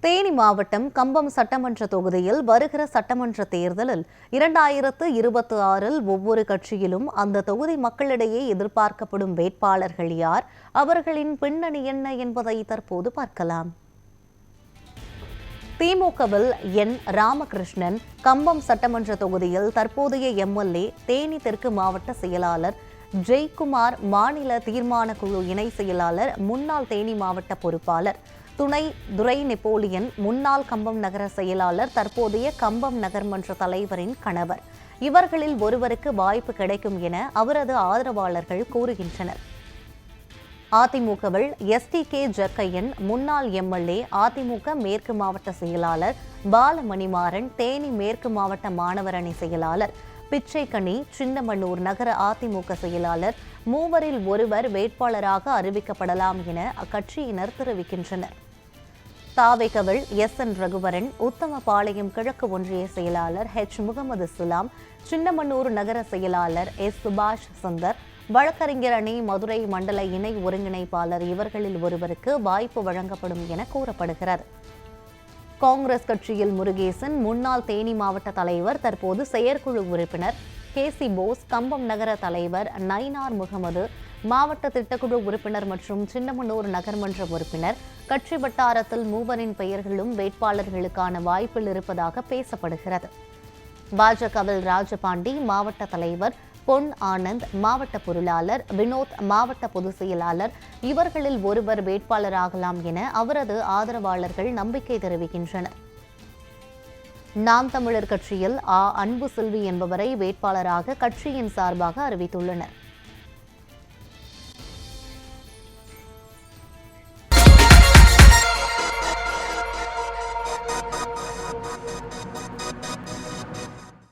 தேனி மாவட்டம் கம்பம் சட்டமன்ற தொகுதியில் வருகிற சட்டமன்ற தேர்தலில் 2026 ஒவ்வொரு கட்சியிலும் அந்த தொகுதி மக்களிடையே எதிர்பார்க்கப்படும் வேட்பாளர்கள் யார், அவர்களின் பின்னணி என்ன என்பதை தற்போது பார்க்கலாம். திமுகவில் என். ராமகிருஷ்ணன் கம்பம் சட்டமன்ற தொகுதியில் தற்போதைய எம்எல்ஏ, தேனி தெற்கு மாவட்ட செயலாளர் ஜெய்குமார், மாநில தீர்மான குழு இணை செயலாளர், முன்னாள் தேனி மாவட்ட பொறுப்பாளர் துணை துரை நெப்போலியன், முன்னாள் கம்பம் நகர செயலாளர், தற்போதைய கம்பம் நகர்மன்ற தலைவரின் கணவர். இவர்களில் ஒருவருக்கு வாய்ப்பு கிடைக்கும் என அவரது ஆதரவாளர்கள் கூறுகின்றனர். அதிமுகவில் எஸ்டிகே ஜக்கையன், முன்னாள் எம்எல்ஏ, அதிமுக மேற்கு மாவட்ட செயலாளர் பாலமணிமாறன், தேனி மேற்கு மாவட்ட மாணவர் அணி செயலாளர் பிச்சைக்கனி, சின்னமனூர் நகர அதிமுக செயலாளர், மூவரில் ஒருவர் வேட்பாளராக அறிவிக்கப்படலாம் என அக்கட்சியினர் தெரிவிக்கின்றனர். தாவேகவில் எஸ்.என். ரகுவரன், உத்தமபாளையம் கிழக்கு ஒன்றிய செயலாளர் ஹெச். முகமது சுலாம், சின்னமனூர் நகர செயலாளர் எஸ். சுபாஷ் சுந்தர், வழக்கறிஞர் அணி மதுரை மண்டல இணை ஒருங்கிணைப்பாளர் இவர்களில் ஒருவருக்கு வாய்ப்பு வழங்கப்படும் என கூறப்படுகிறது. காங்கிரஸ் கட்சியில் முருகேசன், முன்னாள் தேனி மாவட்ட தலைவர், தற்போது செயற்குழு உறுப்பினர் கே.சி. போஸ், கம்பம் நகர தலைவர் நயினார் முகமது, மாவட்ட திட்டக்குழு உறுப்பினர் மற்றும் சின்னமனூர் நகர்மன்ற உறுப்பினர். கட்சி வட்டாரத்தில் மூவரின் பெயர்களும் வேட்பாளர்களுக்கான வாய்ப்பில் இருப்பதாக பேசப்படுகிறது. பாஜகவில் ராஜபாண்டி, மாவட்ட தலைவர் பொன் ஆனந்த், மாவட்ட பொருளாளர் வினோத், மாவட்ட பொதுச் செயலாளர் இவர்களில் ஒருவர் வேட்பாளராகலாம் என அவரது ஆதரவாளர்கள் நம்பிக்கை தெரிவிக்கின்றனர். நாம் தமிழர் கட்சியில் அன்பு செல்வி என்பவரை வேட்பாளராக கட்சியின் சார்பாக அறிவித்துள்ளனர்.